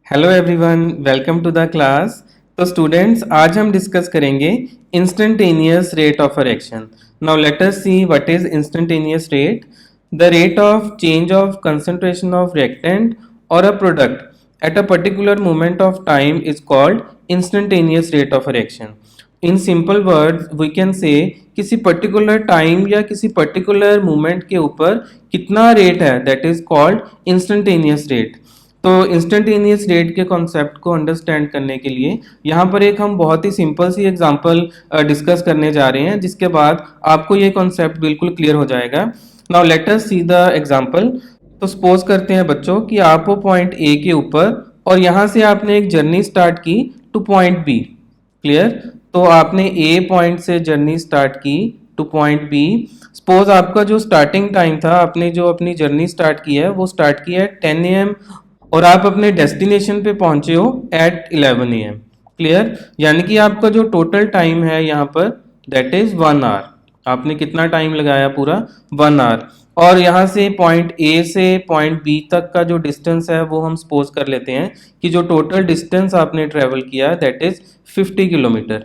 Hello everyone, welcome to the class. तो students, आज हम डिस्कस करेंगे instantaneous rate of a reaction. Now let us see what is instantaneous rate. The rate of change of concentration of reactant और a product at a particular moment of time is called instantaneous rate of a reaction. In simple words we can say किसी particular time या किसी particular moment के ऊपर कितना rate है, that is called instantaneous rate. तो instantaneous rate के concept को अंडरस्टैंड करने के लिए यहाँ पर एक हम बहुत ही सिंपल सी एग्जांपल डिस्कस करने जा रहे हैं, जिसके बाद आपको ये कॉन्सेप्ट बिल्कुल क्लियर हो जाएगा। Now let us see the example. तो सपोज करते हैं बच्चों कि आप हो पॉइंट ए के ऊपर और यहाँ से आपने एक जर्नी स्टार्ट की टू पॉइंट बी। क्लियर? तो आपने ए पॉइंट से जर्नी स्टार्ट की टू पॉइंट बी। सपोज आपका जो स्टार्टिंग टाइम था, आपने जो अपनी जर्नी स्टार्ट की है वो स्टार्ट की है 10 AM और आप अपने डेस्टिनेशन पे पहुंचे हो एट 11 AM। क्लियर? यानी कि आपका जो टोटल टाइम है यहाँ पर दैट इज 1 आवर। आपने कितना टाइम लगाया? पूरा 1 आवर। और यहाँ से पॉइंट ए से पॉइंट बी तक का जो डिस्टेंस है वो हम सपोज कर लेते हैं कि जो टोटल डिस्टेंस आपने ट्रेवल किया दैट इज 50 किलोमीटर।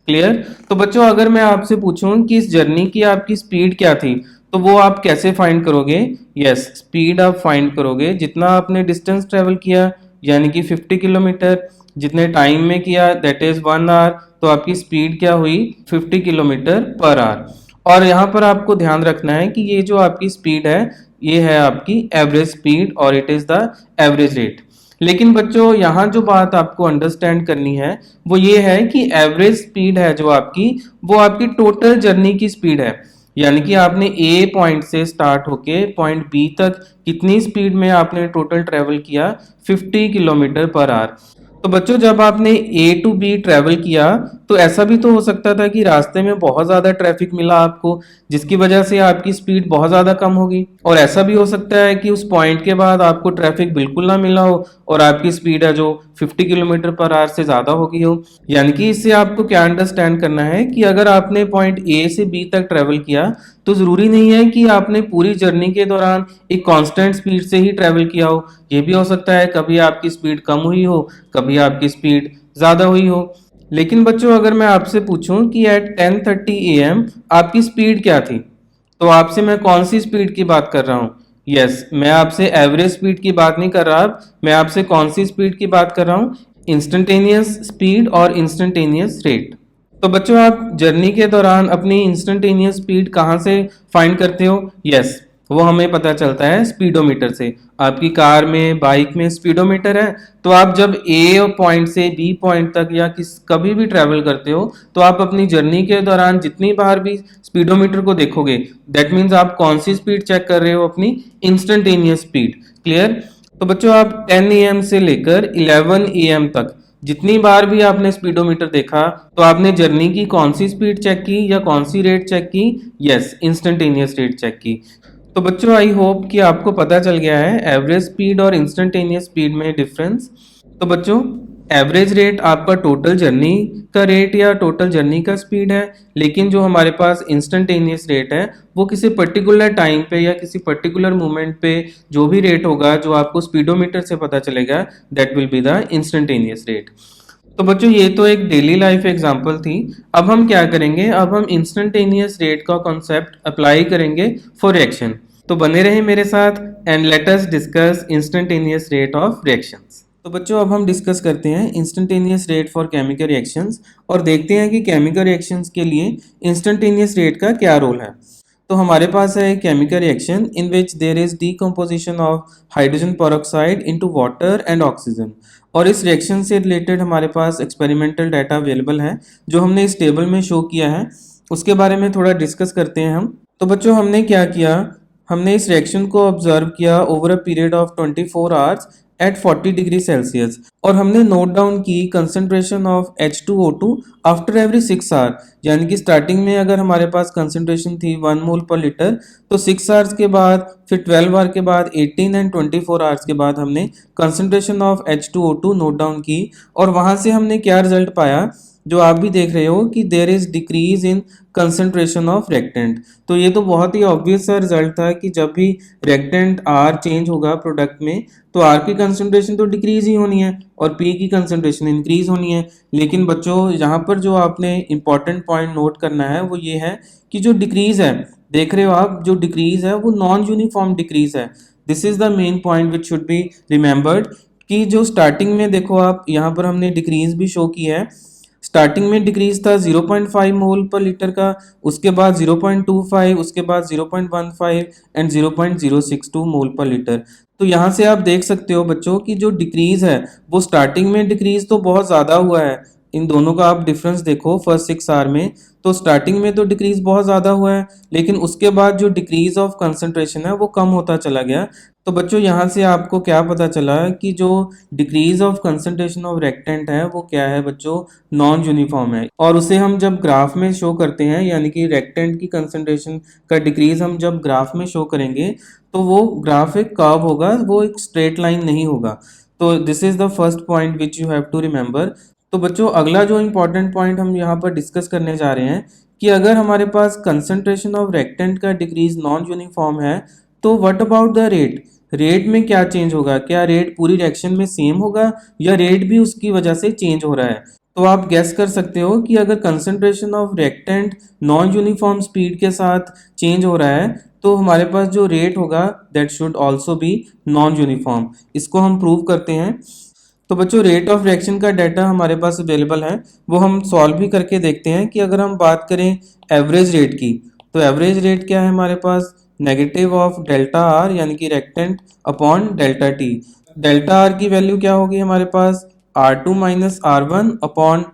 क्लियर? तो बच्चों, अगर मैं आपसे पूछूं कि इस जर्नी की आपकी स्पीड क्या थी, तो वो आप कैसे फाइंड करोगे? यस, स्पीड आप फाइंड करोगे जितना आपने डिस्टेंस ट्रेवल किया, यानी कि 50 किलोमीटर, जितने टाइम में किया दैट इज 1 आवर, तो आपकी स्पीड क्या हुई? 50 किलोमीटर पर आवर। और यहाँ पर आपको ध्यान रखना है कि ये जो आपकी स्पीड है ये है आपकी एवरेज स्पीड और it is the average rate. लेकिन बच्चों, यहाँ जो बात आपको अंडरस्टैंड करनी है वो ये है कि एवरेज स्पीड है जो आपकी, वो आपकी टोटल जर्नी की स्पीड है। यानी कि आपने ए पॉइंट से स्टार्ट होके पॉइंट बी तक कितनी स्पीड में आपने टोटल ट्रेवल किया? 50 किलोमीटर पर आवर। तो बच्चों, जब आपने ए टू बी ट्रेवल किया तो ऐसा भी तो हो सकता था कि रास्ते में बहुत ज़्यादा ट्रैफिक मिला आपको, जिसकी वजह से आपकी स्पीड बहुत ज़्यादा कम होगी। और ऐसा भी हो सकता है कि उस पॉइंट के बाद आपको ट्रैफिक बिल्कुल ना मिला हो और आपकी स्पीड है जो 50 किलोमीटर पर आवर से ज़्यादा हो गई हो। यानी कि इससे आपको क्या अंडरस्टैंड करना है कि अगर आपने पॉइंट ए से बी तक ट्रेवल किया तो ज़रूरी नहीं है कि आपने पूरी जर्नी के दौरान एक कांस्टेंट स्पीड से ही ट्रेवल किया हो। ये भी हो सकता है कभी आपकी स्पीड कम हुई हो, कभी आपकी स्पीड ज़्यादा हुई हो। लेकिन बच्चों, अगर मैं आपसे पूछूं कि एट 10:30 AM आपकी स्पीड क्या थी, तो आपसे मैं कौन सी स्पीड की बात कर रहा हूँ? यस, मैं आपसे एवरेज स्पीड की बात नहीं कर रहा, मैं आपसे कौन सी स्पीड की बात कर रहा हूँ? इंस्टेंटेनियस स्पीड और इंस्टेंटेनियस रेट। तो बच्चों, आप जर्नी के दौरान अपनी इंस्टेंटेनियस स्पीड कहाँ से फाइंड करते हो? यस, वो हमें पता चलता है स्पीडोमीटर से। आपकी कार में, बाइक में स्पीडोमीटर है, तो आप जब ए पॉइंट से बी पॉइंट तक या कभी भी ट्रैवल करते हो तो आप अपनी जर्नी के दौरान जितनी बार भी स्पीडोमीटर को देखोगे दैट मीन्स आप कौन सी स्पीड चेक कर रहे हो? अपनी इंस्टेंटेनियस स्पीड। क्लियर? तो बच्चों, आप 10 AM से लेकर 11 AM तक जितनी बार भी आपने स्पीडोमीटर देखा तो आपने जर्नी की कौन सी स्पीड चेक की या कौन सी रेट चेक की? यस, इंस्टेंटेनियस रेट चेक की। तो बच्चों, आई होप कि आपको पता चल गया है एवरेज स्पीड और इंस्टेंटेनियस स्पीड में डिफरेंस। तो बच्चों, एवरेज रेट आपका टोटल जर्नी का रेट या टोटल जर्नी का स्पीड है, लेकिन जो हमारे पास इंस्टेंटेनियस रेट है वो किसी पर्टिकुलर टाइम पे या किसी पर्टिकुलर मोमेंट पे जो भी रेट होगा जो आपको स्पीडोमीटर से पता चलेगा that will be the instantaneous rate. तो बच्चों, ये तो एक डेली लाइफ एग्जांपल थी। अब हम क्या करेंगे? अब हम इंस्टेंटेनियस रेट का कॉन्सेप्ट अप्लाई करेंगे फॉर रिएक्शन। तो बने रहे मेरे साथ and let us discuss instantaneous rate of reactions. तो बच्चों, अब हम डिस्कस करते हैं instantaneous rate for chemical reactions और देखते हैं कि केमिकल रिएक्शंस के लिए इंस्टेंटेनियस रेट का क्या रोल है। तो हमारे पास है chemical reaction in which there is decomposition of hydrogen peroxide into water and oxygen. और इस रिएक्शन से रिलेटेड हमारे पास एक्सपेरिमेंटल डाटा अवेलेबल है जो हमने इस टेबल में शो किया है, उसके बारे में थोड़ा डिस्कस करते हैं हम। तो बच्चों, हमने क्या किया? हमने इस रिएक्शन को ऑब्जर्व किया over a period of 24 hours at 40 degree Celsius और हमने नोट डाउन की concentration of H2O2 after every 6 hour. यानी कि स्टार्टिंग में अगर हमारे पास कंसंट्रेशन थी 1 मोल पर लीटर, तो 6 आवर्स के बाद, फिर 12 आवर के बाद, 18 एंड 24 आवर्स के बाद हमने concentration of H2O2 note down की और वहां से हमने क्या रिजल्ट पाया जो आप भी देख रहे हो कि there is decrease in concentration of reactant. तो ये तो बहुत ही ऑब्वियस सा रिजल्ट था कि जब भी रेक्टेंट आर चेंज होगा प्रोडक्ट में, तो आर की कंसंट्रेशन तो डिक्रीज ही होनी है और पी की कंसंट्रेशन इंक्रीज होनी है। लेकिन बच्चों यहाँ पर जो आपने इंपॉर्टेंट पॉइंट नोट करना है वो ये है कि जो डिक्रीज है, देख रहे हो आप, जो डिक्रीज है वो नॉन यूनिफॉर्म डिक्रीज है। This is the main point which should be remembered कि जो स्टार्टिंग में देखो आप, यहाँ पर हमने डिक्रीज भी शो की है। स्टार्टिंग में डिक्रीज था 0.5 मोल पर लीटर का, उसके बाद 0.25, उसके बाद 0.15 एंड 0.062 मोल पर लीटर। तो यहाँ से आप देख सकते हो बच्चों कि जो डिक्रीज है वो स्टार्टिंग में डिक्रीज तो बहुत ज़्यादा हुआ है। इन दोनों का आप डिफरेंस देखो फर्स्ट 6 आवर में, तो स्टार्टिंग में तो डिक्रीज बहुत ज़्यादा हुआ है, लेकिन उसके बाद जो डिक्रीज ऑफ कंसंट्रेशन है वो कम होता चला गया। तो बच्चों यहाँ से आपको क्या पता चला कि जो decrease of concentration of reactant है वो क्या है बच्चों, नॉन यूनिफॉर्म है। और उसे हम जब ग्राफ में शो करते हैं, यानी कि रेक्टेंट की कंसंट्रेशन का डिक्रीज हम जब ग्राफ में शो करेंगे, तो वो ग्राफ एक कर्व होगा, वो एक स्ट्रेट लाइन नहीं होगा। तो this is the first point which you have to remember. तो बच्चों अगला जो इम्पोर्टेंट पॉइंट हम यहाँ पर डिस्कस करने जा रहे हैं कि अगर हमारे पास कंसंट्रेशन ऑफ रेक्टेंट का डिक्रीज नॉन यूनिफॉर्म है, तो what about the rate. Rate में क्या चेंज होगा, क्या रेट पूरी रिएक्शन में सेम होगा या रेट भी उसकी वजह से चेंज हो रहा है। तो आप गेस कर सकते हो कि अगर concentration of reactant non uniform speed के साथ चेंज हो रहा है, तो हमारे पास जो रेट होगा that should also be non uniform. इसको हम प्रूव करते हैं। तो बच्चों रेट ऑफ रिएक्शन का डाटा हमारे पास अवेलेबल है, वो हम सॉल्व भी करके देखते हैं कि अगर हम बात करें एवरेज रेट की, तो एवरेज रेट क्या है हमारे पास, नेगेटिव ऑफ डेल्टा आर यानी कि reactant upon delta T. Delta R की वैल्यू क्या होगी हमारे पास, R two minus R one upon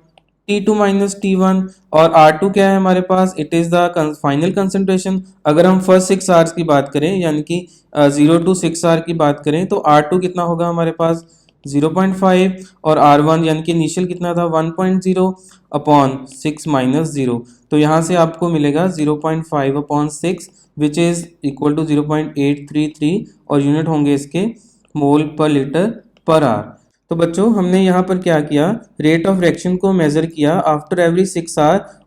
T two minus T one. और आर टू क्या है हमारे पास, it is the final concentration. अगर हम फर्स्ट 6 आवर्स की बात करें यानी कि 0 to 6 आवर की बात करें, तो आर टू कितना होगा हमारे पास 0.5, और आर वन यानी कि इनिशियल कितना था 1.0 अपॉन 6 - 0। तो यहाँ से आपको मिलेगा 0.5 upon 6 which is equal to 0.833, और यूनिट होंगे इसके मोल पर लीटर पर आवर। तो बच्चों हमने यहाँ पर क्या किया, रेट ऑफ रिएक्शन को मेजर किया आफ्टर एवरी 6 आवर।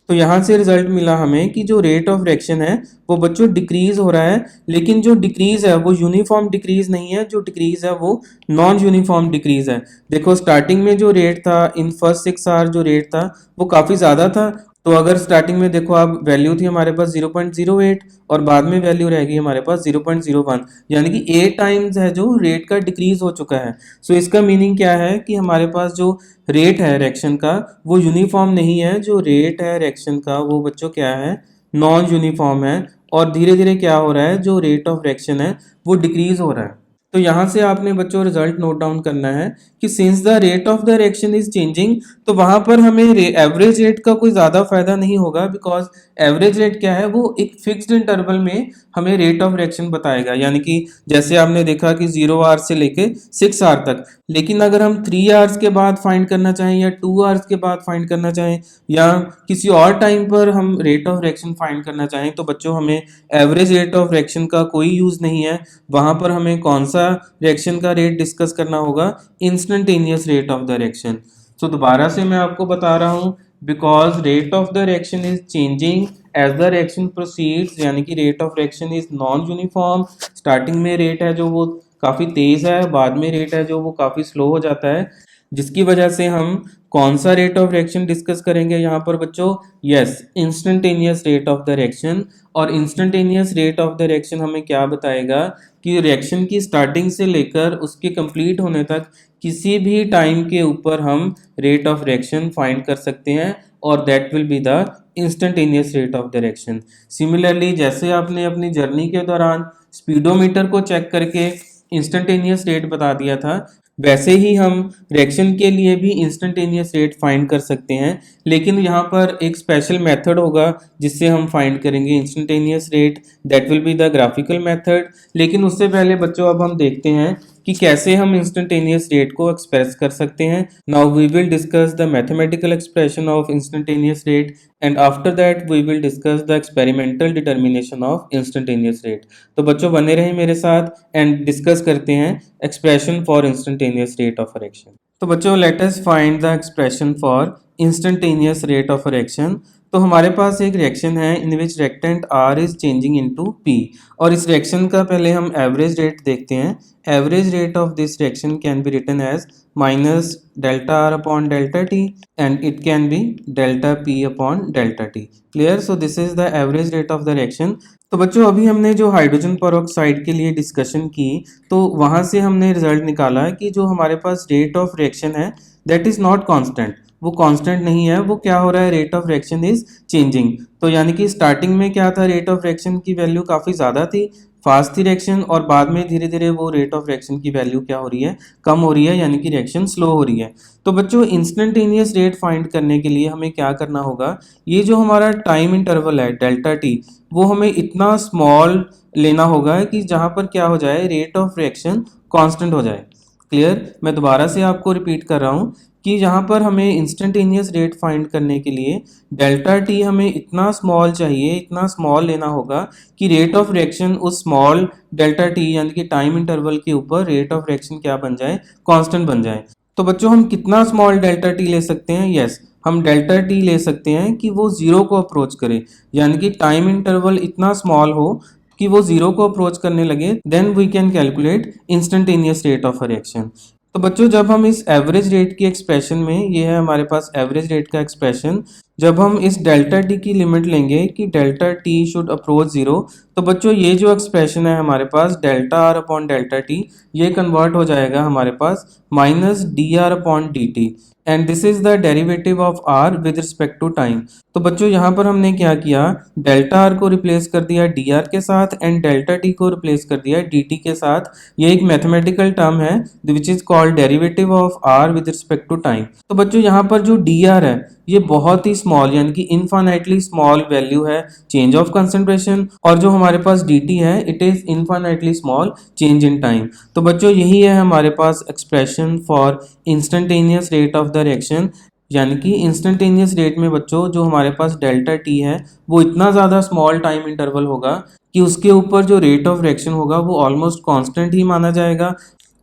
तो यहाँ से रिजल्ट मिला हमें कि जो रेट ऑफ रिएक्शन है वो बच्चों डिक्रीज हो रहा है, लेकिन जो डिक्रीज है वो यूनिफॉर्म डिक्रीज नहीं है, जो डिक्रीज है वो नॉन यूनिफॉर्म डिक्रीज है। देखो स्टार्टिंग में जो रेट था इन फर्स्ट 6 आवर, जो रेट था वो काफ़ी ज़्यादा था। तो अगर स्टार्टिंग में देखो आप, वैल्यू थी हमारे पास 0.08 और बाद में वैल्यू रहेगी हमारे पास 0.01, यानी कि 8 टाइम्स है जो रेट का डिक्रीज हो चुका है। सो इसका मीनिंग क्या है कि हमारे पास जो रेट है रिएक्शन का वो यूनिफॉर्म नहीं है, जो रेट है रिएक्शन का वो बच्चों क्या है, नॉन यूनिफॉर्म है। और धीरे धीरे क्या हो रहा है, जो रेट ऑफ रिएक्शन है वो डिक्रीज हो रहा है। तो यहाँ से आपने बच्चों रिजल्ट नोट डाउन करना है कि since the rate of the reaction is changing, तो वहां पर हमें एवरेज रेट का कोई ज़्यादा फायदा नहीं होगा, बिकॉज एवरेज रेट क्या है, वो एक फिक्स्ड इंटरवल में हमें रेट ऑफ रिएक्शन बताएगा। यानी कि जैसे आपने देखा कि 0 आवर से लेके 6 आवर तक। लेकिन अगर हम 3 आवर्स के बाद फाइंड करना चाहें या 2 आवर्स के बाद फाइंड करना चाहें या किसी और टाइम पर हम रेट ऑफ रिएक्शन फाइंड करना चाहें, तो बच्चों हमें एवरेज रेट ऑफ रिएक्शन का कोई यूज़ नहीं है। वहां पर हमें कौन सा रिएक्शन का रेट डिस्कस करना होगा, instantaneous rate of the reaction. तो दोबारा से मैं आपको बता रहा हूँ, because rate of the reaction is changing as the reaction proceeds, यानी कि rate of reaction is non uniform. Starting में रेट है जो वो काफ़ी तेज़ है, बाद में रेट है जो वो काफ़ी स्लो हो जाता है, जिसकी वजह से हम कौन सा रेट ऑफ रिएक्शन डिस्कस करेंगे यहाँ पर बच्चों, yes, instantaneous rate of the reaction. और instantaneous rate of the reaction हमें क्या बताएगा कि रिएक्शन की स्टार्टिंग से लेकर उसके कंप्लीट होने तक किसी भी टाइम के ऊपर हम रेट ऑफ रिएक्शन फाइंड कर सकते हैं, और that will be the instantaneous rate of the reaction. Similarly जैसे आपने अपनी जर्नी के दौरान स्पीडोमीटर को चेक करके इंस्टेंटेनियस रेट बता दिया था, वैसे ही हम रिएक्शन के लिए भी इंस्टेंटेनियस रेट फाइंड कर सकते हैं। लेकिन यहाँ पर एक स्पेशल मेथड होगा जिससे हम फाइंड करेंगे instantaneous rate, that will be the graphical method. लेकिन उससे पहले बच्चों अब हम देखते हैं कि कैसे हम इंस्टेंटेनियस रेट को एक्सप्रेस कर सकते हैं। Now we will discuss the mathematical expression of instantaneous rate, and after that we will discuss the experimental determination of instantaneous rate. तो बच्चों बने रहें मेरे साथ एंड डिस्कस करते हैं expression for instantaneous rate of reaction. तो बच्चों let us find the expression for instantaneous rate of a reaction. तो हमारे पास एक रिएक्शन है in which reactant R is changing into P, और इस रिएक्शन का पहले हम एवरेज रेट देखते हैं। Average rate of this reaction can be written as minus delta R upon delta T and it can be delta P upon delta T. Clear? So this is the average rate of the reaction. तो बच्चों अभी हमने जो hydrogen peroxide के लिए discussion की, तो वहाँ से हमने रिजल्ट निकाला कि जो हमारे पास रेट ऑफ रिएक्शन है दैट इज़ नॉट कांस्टेंट, वो कांस्टेंट नहीं है, वो क्या हो रहा है, rate of reaction is changing. तो यानी कि स्टार्टिंग में क्या था, रेट ऑफ रिएक्शन की वैल्यू काफ़ी ज़्यादा थी, फास्ट थी रिएक्शन, और बाद में धीरे धीरे वो रेट ऑफ रिएक्शन की वैल्यू क्या हो रही है, कम हो रही है, यानी कि रिएक्शन स्लो हो रही है। तो बच्चों इंस्टेंटेनियस रेट फाइंड करने के लिए हमें क्या करना होगा, ये जो हमारा टाइम इंटरवल है डेल्टा टी, वो हमें इतना स्मॉल लेना होगा कि जहाँ पर क्या हो जाए, रेट ऑफ रिएक्शन कांस्टेंट हो जाए। क्लियर? मैं दोबारा से आपको रिपीट कर रहा हूँ कि यहाँ पर हमें इंस्टेंटेनियस रेट फाइंड करने के लिए डेल्टा टी हमें इतना स्मॉल चाहिए, इतना स्मॉल लेना होगा कि रेट ऑफ रिएक्शन उस स्मॉल डेल्टा टी यानी कि टाइम इंटरवल के ऊपर रेट ऑफ रिएक्शन क्या बन जाए, कांस्टेंट बन जाए। तो बच्चों हम कितना स्मॉल डेल्टा टी ले सकते हैं? यस, हम डेल्टा टी ले सकते हैं कि वो जीरो को अप्रोच करे, यानी कि टाइम इंटरवल इतना स्मॉल हो कि वो जीरो को अप्रोच करने लगे, then we can calculate instantaneous rate of a reaction. तो बच्चों जब हम इस एवरेज रेट की एक्सप्रेशन में, ये है हमारे पास एवरेज रेट का एक्सप्रेशन, जब हम इस डेल्टा टी की लिमिट लेंगे कि delta T should approach zero, तो बच्चों ये जो एक्सप्रेशन है हमारे पास delta R upon delta T, ये कन्वर्ट हो जाएगा हमारे पास minus D R upon D T, and this is the derivative of R with respect to time. तो बच्चों यहाँ पर हमने क्या किया, डेल्टा आर को रिप्लेस कर दिया डी आर के साथ एंड डेल्टा टी को रिप्लेस कर दिया डी टी के साथ। ये एक मैथमेटिकल टर्म है which is called derivative of R with respect to time. तो बच्चों यहाँ पर जो डी आर है ये बहुत ही स्मॉल यानी कि इनफाइनाइटली स्मॉल वैल्यू है चेंज ऑफ कंसंट्रेशन, और जो हमारे पास डी टी है it is infinitely small change in time. तो बच्चों यही है हमारे पास expression for instantaneous rate of the reaction, यानी कि इंस्टेंटेनियस रेट में बच्चों जो हमारे पास डेल्टा टी है वो इतना ज़्यादा स्मॉल टाइम इंटरवल होगा कि उसके ऊपर जो रेट ऑफ रिएक्शन होगा वो ऑलमोस्ट कांस्टेंट ही माना जाएगा,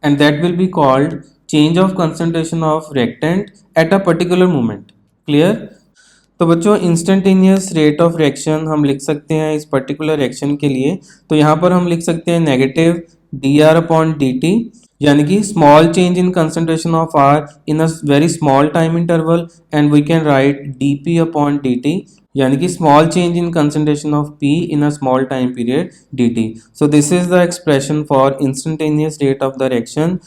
and that will be called change of concentration of reactant eight a particular moment. Clear? तो बच्चों इंस्टेंटेनियस रेट ऑफ रिएक्शन हम लिख सकते हैं इस पर्टिकुलर रिएक्शन के लिए, तो यहाँ पर हम लिख सकते हैं negative D R upon D T, यानी कि small change in concentration of R in a very small time interval, and we can write D P upon D T, यानी कि small change in concentration of P in a small time period D T. So this is the expression for instantaneous rate of the reaction.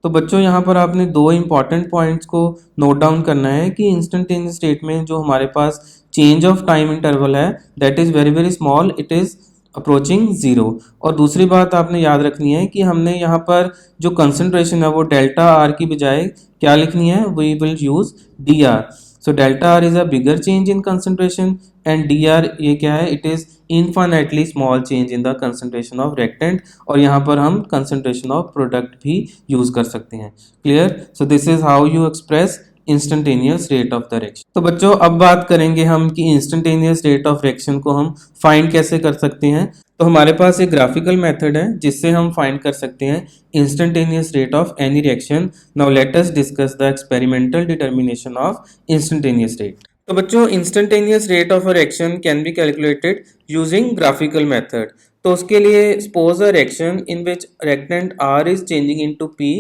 तो बच्चों यहाँ पर आपने दो important points को note down करना है कि इंस्टेंटेनियस स्टेट में जो हमारे पास चेंज ऑफ टाइम इंटरवल है that is very very small, it is approaching zero. और दूसरी बात आपने याद रखनी है कि हमने यहाँ पर जो कंसंट्रेशन है वो डेल्टा आर की बजाय क्या लिखनी है, we will use D R. So delta R is a bigger change in concentration and D R ये क्या है, it is infinitely small change in the concentration of reactant, और यहाँ पर हम कंसंट्रेशन ऑफ प्रोडक्ट भी यूज कर सकते हैं। Clear? So this is how you express instantaneous rate of the reaction. तो बच्चों अब बात करेंगे हम कि इंस्टेंटेनियस रेट ऑफ रिएक्शन को हम फाइंड कैसे कर सकते हैं। तो हमारे पास एक ग्राफिकल मेथड है जिससे हम फाइंड कर सकते हैं instantaneous rate of any reaction. Now let us discuss the experimental determination of instantaneous rate. तो बच्चों instantaneous rate of a reaction can be calculated using graphical method. तो उसके लिए suppose a reaction in which reactant R is changing into P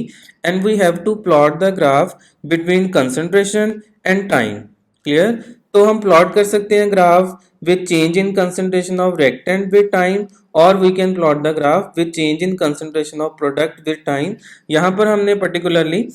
and we have to plot the graph between concentration and time. Clear? तो हम plot कर सकते हैं graph with change in concentration of reactant with time, or we can plot the graph with change in concentration of product with time. यहाँ पर हमने particularly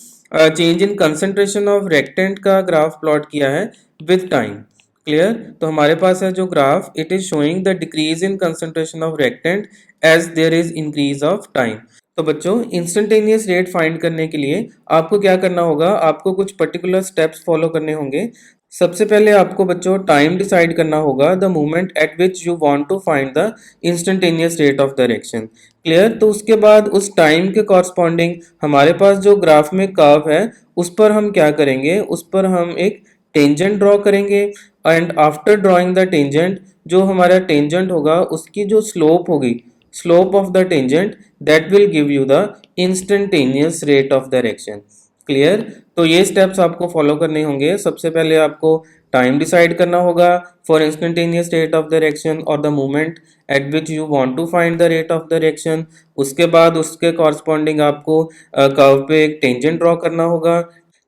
change in concentration of reactant का graph plot किया है with time. Clear? तो हमारे पास है जो graph, it is showing the decrease in concentration of reactant as there is increase of time. तो बच्चों इंस्टेंटेनियस रेट फाइंड करने के लिए आपको क्या करना होगा, आपको कुछ पर्टिकुलर स्टेप्स फॉलो करने होंगे। सबसे पहले आपको बच्चों टाइम डिसाइड करना होगा, the moment at which you want to find the instantaneous rate of the reaction. Clear? तो उसके बाद उस टाइम के कॉरस्पॉन्डिंग हमारे पास जो ग्राफ में कर्व है उस पर हम क्या करेंगे, उस पर हम एक टेंजेंट ड्रॉ करेंगे, and after drawing the tangent जो हमारा टेंजेंट होगा उसकी जो स्लोप होगी slope of the tangent, that will give you the instantaneous rate of direction. Clear? तो ये स्टेप्स आपको फॉलो करने होंगे. सबसे पहले आपको टाइम डिसाइड करना होगा for instantaneous rate of direction और the moment at which you want to find the rate of direction. उसके बाद उसके कॉरस्पॉन्डिंग आपको कर्व पे एक टेंजेंट ड्रॉ करना होगा.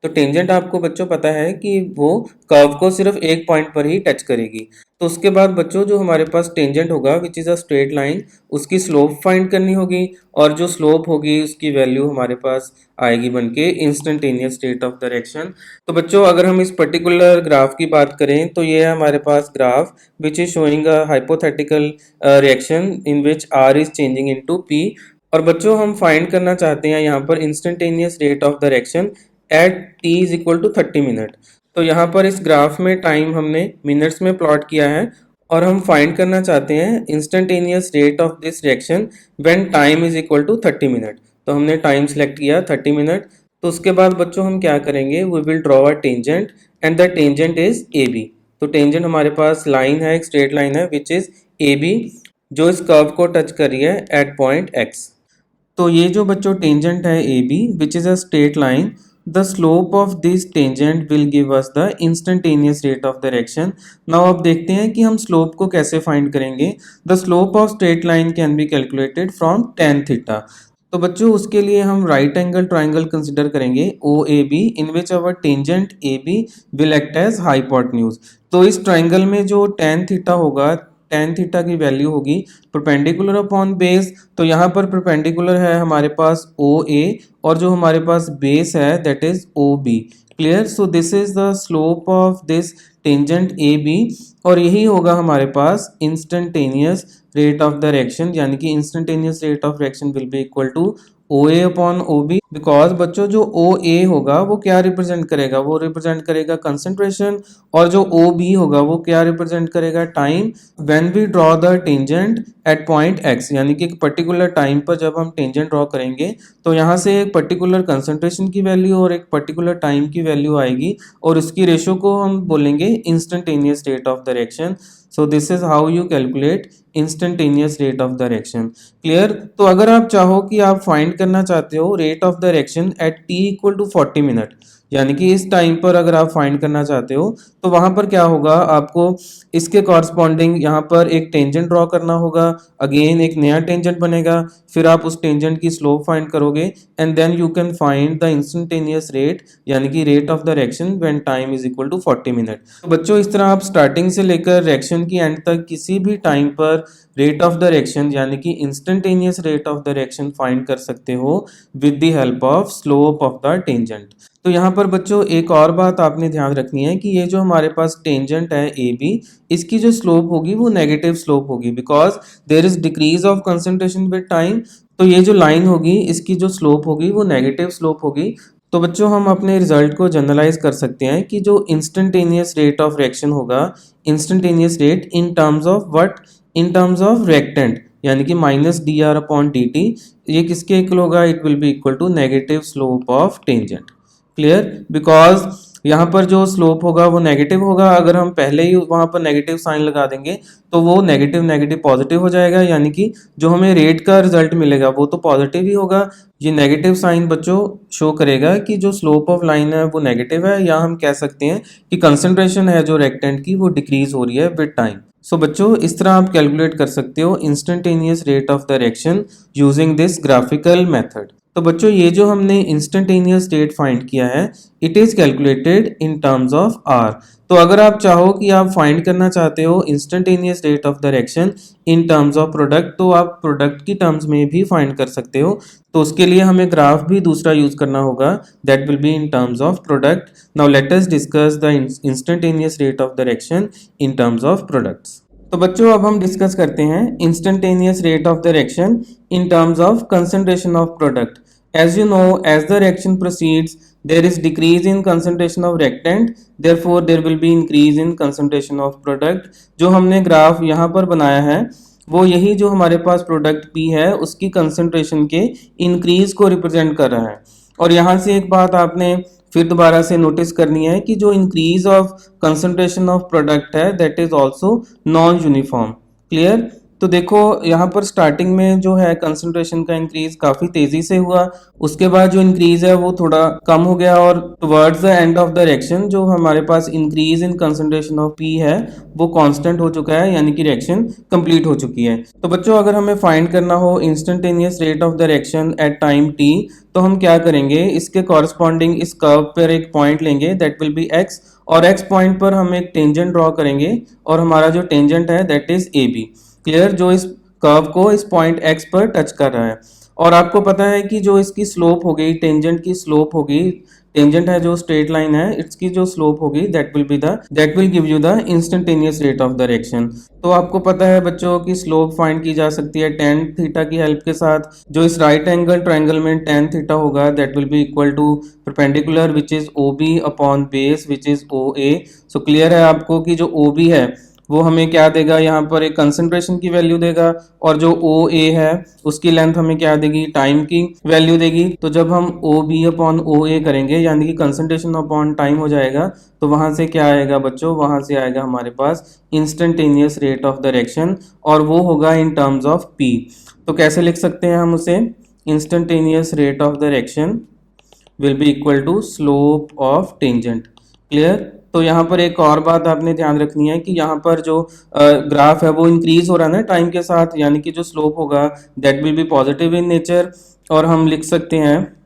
तो टेंजेंट आपको बच्चों पता है कि वो कर्व को सिर्फ एक पॉइंट पर ही टच करेगी. तो उसके बाद बच्चों जो हमारे पास टेंजेंट होगा विच इज़ अ स्ट्रेट लाइन, उसकी स्लोप फाइंड करनी होगी और जो स्लोप होगी उसकी वैल्यू हमारे पास आएगी बन के इंस्टेंटेनियस रेट ऑफ डायरेक्शन. तो बच्चों अगर हम इस पर्टिकुलर ग्राफ की बात करें तो ये है हमारे पास graph which is showing a hypothetical reaction in which R is changing into P. और बच्चों हम फाइंड करना चाहते हैं यहाँ पर instantaneous rate of direction at T is equal to 30 minute. तो यहाँ पर इस ग्राफ में टाइम हमने मिनट्स में प्लॉट किया है और हम फाइंड करना चाहते हैं instantaneous rate of this reaction when time is equal to 30 minute. तो हमने टाइम सेलेक्ट किया 30 मिनट. तो उसके बाद बच्चों हम क्या करेंगे, we will draw a tangent and the tangent is A B. तो टेंजेंट हमारे पास लाइन है, एक स्ट्रेट लाइन है विच इज ए बी, जो इस कर्व को टच कर रही है एट पॉइंट एक्स. तो ये जो बच्चों टेंजेंट है A B which is a straight line, the slope of this tangent will give us the instantaneous rate of direction. Now अब देखते हैं कि हम slope को कैसे find करेंगे. The slope of straight line can be calculated from tan theta. तो बच्चों उसके लिए हम राइट एंगल ट्राइंगल कंसिडर करेंगे O A B in which our tangent A B will act as hypotenuse. तो इस ट्राइंगल में जो tan थीटा होगा, tan थीटा की वैल्यू होगी परपेंडिकुलर अपॉन बेस. तो यहाँ पर परपेंडिकुलर है हमारे पास ओ ए और जो हमारे पास बेस है that is O B. Clear? So this is the slope of this tangent A B और यही होगा हमारे पास इंस्टेंटेनियस रेट ऑफ डायरेक्शन, यानी कि instantaneous rate of direction will be equal to O A upon O B. Because बच्चों जो ओ ए होगा वो क्या रिप्रेजेंट करेगा, वो रिप्रेजेंट करेगा कंसंट्रेशन और जो ओ बी होगा वो क्या रिप्रेजेंट करेगा, time. When we draw the tangent at point X, यानी कि एक पर्टिकुलर टाइम पर जब हम टेंजेंट ड्रॉ करेंगे तो यहाँ से एक पर्टिकुलर कंसंट्रेशन की वैल्यू और एक पर्टिकुलर टाइम की वैल्यू आएगी और उसकी रेशो को हम बोलेंगे instantaneous rate of direction. So this is how you calculate instantaneous rate of direction. Clear? तो अगर आप चाहो कि आप फाइंड करना चाहते हो rate of direction at T equal to 40 minute, यानी कि इस टाइम पर अगर आप फाइंड करना चाहते हो तो वहां पर क्या होगा, आपको इसके कॉरस्पॉन्डिंग यहाँ पर एक टेंजेंट ड्रॉ करना होगा. अगेन एक नया टेंजेंट बनेगा, फिर आप उस टेंजेंट की स्लोप फाइंड करोगे and then you can find the instantaneous rate, यानी कि rate of the reaction when time is equal to 40 minute. तो बच्चों इस तरह आप स्टार्टिंग से लेकर रिएक्शन की एंड तक किसी भी टाइम पर रेट ऑफ द रिएक्शन यानी कि instantaneous rate of the reaction find कर सकते हो with the help of slope of the tangent. तो यहाँ पर बच्चों एक और बात आपने ध्यान रखनी है कि ये जो हमारे पास टेंजेंट है ए बी, इसकी जो स्लोप होगी वो नेगेटिव स्लोप होगी because there is decrease of concentration with time. तो ये जो लाइन होगी इसकी जो स्लोप होगी वो नेगेटिव स्लोप होगी. तो बच्चों हम अपने रिजल्ट को जनरलाइज कर सकते हैं कि जो इंस्टेंटेनियस रेट ऑफ रिएक्शन होगा, instantaneous rate in terms of what, in terms of reactant, यानी कि minus D R upon D T, ये किसके इक्वल होगा, it will be equal to negative slope of tangent. Clear? Because यहाँ पर जो slope होगा वो नेगेटिव होगा. अगर हम पहले ही वहाँ पर नेगेटिव साइन लगा देंगे तो वो नेगेटिव नेगेटिव पॉजिटिव हो जाएगा, यानी कि जो हमें रेट का रिजल्ट मिलेगा वो तो पॉजिटिव ही होगा. ये नेगेटिव साइन बच्चों शो करेगा कि जो स्लोप ऑफ लाइन है वो नेगेटिव है, या हम कह सकते हैं कि कंसंट्रेशन है जो रेक्टेंट की वो डिक्रीज हो रही है विद टाइम. सो बच्चों इस तरह आप कैलकुलेट कर सकते हो instantaneous rate of direction using this graphical method. तो बच्चों ये जो हमने इंस्टेंटेनियस रेट फाइंड किया है it is calculated in terms of R. तो अगर आप चाहो कि आप फाइंड करना चाहते हो instantaneous rate of direction in terms of product, तो आप प्रोडक्ट की टर्म्स में भी फाइंड कर सकते हो. तो उसके लिए हमें ग्राफ भी दूसरा यूज करना होगा that will be in terms of product. Now let us discuss the instantaneous rate of direction in terms of products. तो बच्चों अब हम डिस्कस करते हैं instantaneous rate of direction in terms of concentration of product. As you know, as the reaction proceeds, there is decrease in concentration of reactant, therefore there will be increase in concentration of product. जो हमने graph यहाँ पर बनाया है वो यही जो हमारे पास प्रोडक्ट P है उसकी कंसंट्रेशन के इंक्रीज को रिप्रेजेंट कर रहा है. और यहाँ से एक बात आपने फिर दोबारा से नोटिस करनी है कि जो increase of concentration of product है that is also non uniform. Clear? तो देखो यहाँ पर स्टार्टिंग में जो है कंसंट्रेशन का इंक्रीज काफी तेजी से हुआ, उसके बाद जो इंक्रीज है वो थोड़ा कम हो गया और towards the end of the reaction जो हमारे पास increase in concentration of P है वो कांस्टेंट हो चुका है, यानी कि रिएक्शन कंप्लीट हो चुकी है। तो बच्चों अगर हमें फाइंड करना हो instantaneous rate of the reaction at time T, तो हम क्या करेंगे, इसके कॉरस्पॉन्डिंग इस कर्व पर एक पॉइंट लेंगे दैट विल बी एक्स, और एक्स पॉइंट पर हम एक टेंजेंट ड्रॉ करेंगे और हमारा जो टेंजेंट है that is A B. Clear, जो इस कर्व को इस पॉइंट एक्स पर टच कर रहा है। और आपको पता है कि जो इसकी स्लोप हो गई, टेंजेंट की स्लोप होगी, टेंजेंट है जो स्ट्रेट लाइन है, इसकी जो स्लोप होगी that will give you the instantaneous rate of the reaction. तो आपको पता है बच्चों की स्लोप फाइंड की जा सकती है टेन थीटा की हेल्प के साथ। जो इस राइट एंगल ट्रायंगल में टेन थीटा होगा that will be equal to perpendicular which is O B upon base which is O A. So clear है आपको कि जो ओ बी है वो हमें क्या देगा, यहाँ पर एक कंसंट्रेशन की वैल्यू देगा, और जो ओ ए है उसकी लेंथ हमें क्या देगी, टाइम की वैल्यू देगी। तो जब हम ओ बी अपॉन ओ ए करेंगे यानी कि कंसंट्रेशन अपॉन टाइम हो जाएगा, तो वहां से क्या आएगा बच्चों, वहां से आएगा हमारे पास instantaneous rate of the reaction, और वो होगा इन टर्म्स ऑफ पी। तो कैसे लिख सकते हैं हम उसे, instantaneous rate of the reaction will be equal to slope of tangent. Clear. तो यहाँ पर एक और बात आपने ध्यान रखनी है कि यहाँ पर जो ग्राफ है वो इंक्रीज हो रहा है ना टाइम के साथ, यानी कि जो स्लोप होगा that will be positive in nature, और हम लिख सकते हैं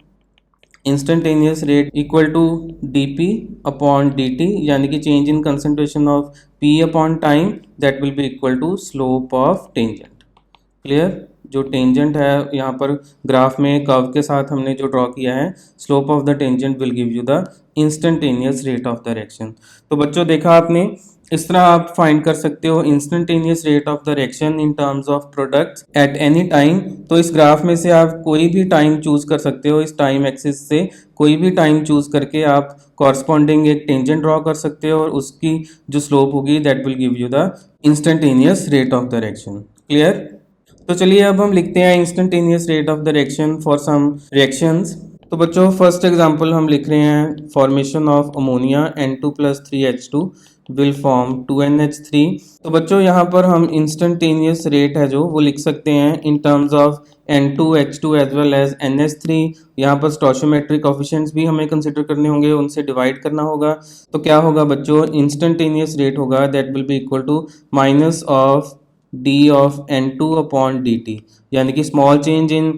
instantaneous rate equal to D P upon D T, यानी कि change in concentration of P upon time that will be equal to slope of tangent. Clear, जो tangent है यहाँ पर ग्राफ में कर्व के साथ हमने जो ड्रॉ किया है, slope of the tangent will give you the instantaneous rate of the reaction. तो बच्चों देखा आपने, इस तरह आप फाइंड कर सकते हो instantaneous rate of the reaction in terms of products at any time. तो इस ग्राफ में से आप कोई भी टाइम चूज कर सकते हो, इस टाइम एक्सिस से कोई भी टाइम चूज करके आप कॉरस्पॉन्डिंग एक टेंजेंट ड्रॉ कर सकते हो, और उसकी जो स्लोप होगी that will give you the instantaneous rate of the reaction. Clear. तो चलिए अब हम लिखते हैं instantaneous rate of the reaction for some reactions. तो बच्चों फर्स्ट एग्जांपल हम लिख रहे हैं, formation of ammonia N2 plus 3H2 will form 2NH3। तो बच्चों यहाँ पर हम इंस्टेंटेनियस रेट है जो वो लिख सकते हैं in terms of N2H2 as well as NH3। यहाँ पर स्टोइचियोमेट्रिक कोएफिशिएंट्स भी हमें कंसिडर करने होंगे, उनसे डिवाइड करना होगा। तो क्या होगा बच्चों, इंस्टेंटेनियस रेट होगा that will be equal to minus of d of N2 upon dt, यानी कि small change in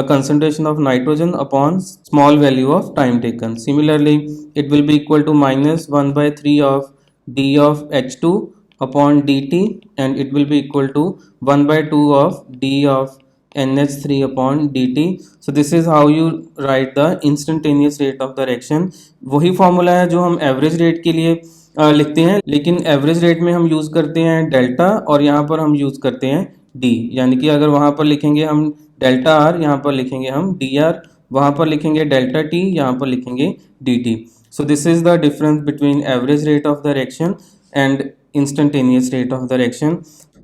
concentration of nitrogen upon small value of time taken. Similarly, it will be equal to minus 1 by 3 of d of H2 upon dt, and it will be equal to 1 by 2 of d of NH3 upon dt. So this is how you write the instantaneous rate of the reaction. वही formula है जो हम average rate के लिए लिखते हैं, लेकिन average rate में हम यूज़ करते हैं डेल्टा, और यहाँ पर हम यूज़ करते हैं डी, यानी कि अगर वहाँ पर लिखेंगे हम डेल्टा आर, यहाँ पर लिखेंगे हम डी आर, वहाँ पर लिखेंगे डेल्टा टी, यहाँ पर लिखेंगे D T. So this is the difference between average rate of the reaction and instantaneous rate of the reaction.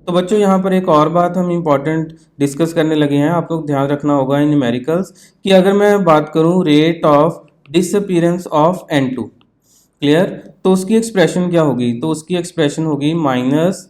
तो बच्चों यहाँ पर एक और बात हम इम्पॉर्टेंट डिस्कस करने लगे हैं, आप लोग ध्यान रखना होगा इन न्यूमेरिकल्स, कि अगर मैं बात करूँ rate of disappearance of N2, clear, तो उसकी एक्सप्रेशन क्या होगी, तो उसकी एक्सप्रेशन होगी minus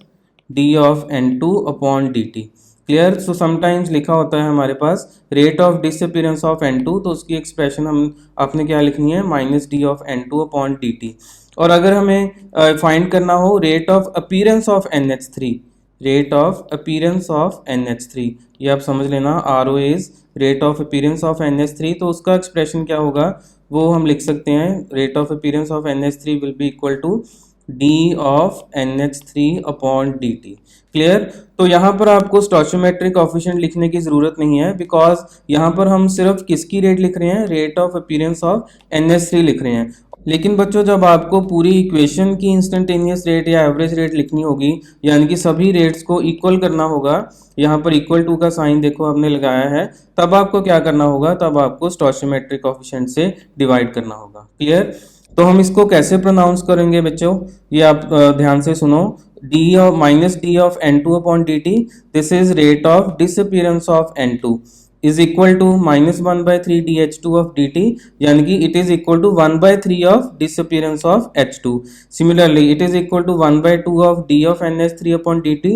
D of N2 upon D T. Clear. So sometimes लिखा होता है हमारे पास rate of disappearance of N2, तो उसकी एक्सप्रेशन हम आपने क्या लिखनी है, minus D of N2 upon D T. और अगर हमें फाइंड करना हो rate of appearance of NH3, rate of appearance of NH3, ये आप समझ लेना, RO is rate of appearance of NH3, तो उसका एक्सप्रेशन क्या होगा, वो हम लिख सकते हैं rate of appearance of NH3 will be equal to D of NH3 upon D T. Clear. तो यहाँ पर आपको स्टोइचियोमेट्रिक कोएफिशिएंट लिखने की जरूरत नहीं है, बिकॉज यहाँ पर हम सिर्फ किसकी रेट लिख रहे हैं, rate of appearance of NH3 लिख रहे हैं। लेकिन बच्चों जब आपको पूरी इक्वेशन की इंस्टेंटेनियस रेट या एवरेज रेट लिखनी होगी, यानी कि सभी रेट्स को इक्वल करना होगा, यहाँ पर इक्वल टू का साइन देखो हमने लगाया है, तब आपको क्या करना होगा, तब आपको स्टोइचियोमेट्रिक कोएफिशिएंट से डिवाइड करना होगा। क्लियर। तो हम इसको कैसे प्रोनाउंस करेंगे बच्चों, ये आप ध्यान से सुनो, D of minus D of N2 upon D T, this is rate of disappearance of N2 is equal to minus 1 by 3 dH2 of dt, यानी कि it is equal to 1 by 3 of disappearance of H2. Similarly, it is equal to 1 by 2 of d of NH3 upon dt,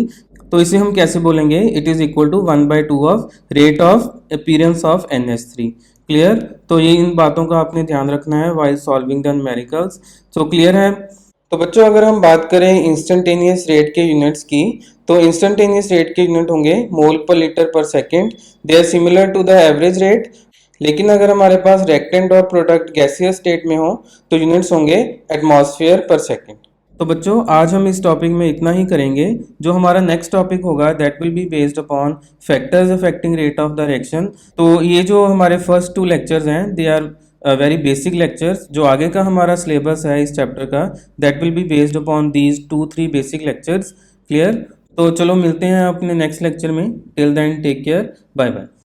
तो इसे हम कैसे बोलेंगे, it is equal to 1/2 of rate of appearance of NH3। Clear. तो ये इन बातों का आपने ध्यान रखना है while solving the numericals. So clear है। तो बच्चों अगर हम बात करें इंस्टेंटेनियस रेट के यूनिट्स की, तो इंस्टेंटेनियस रेट के यूनिट होंगे मोल पर लीटर पर second. They are similar to the average rate. लेकिन अगर हमारे पास रिएक्टेंट और प्रोडक्ट गैसियस स्टेट में हो तो यूनिट्स होंगे एटमॉस्फेयर पर सेकेंड। तो बच्चों आज हम इस टॉपिक में इतना ही करेंगे। जो हमारा नेक्स्ट टॉपिक होगा that will be based upon factors affecting rate of the reaction. तो ये जो हमारे फर्स्ट 2 लेक्चर्स हैं they are very basic lectures. जो आगे का हमारा सिलेबस है इस चैप्टर का that will be based upon these 2-3 basic lectures. क्लियर। तो चलो मिलते हैं अपने नेक्स्ट लेक्चर में। Till then take care, bye bye.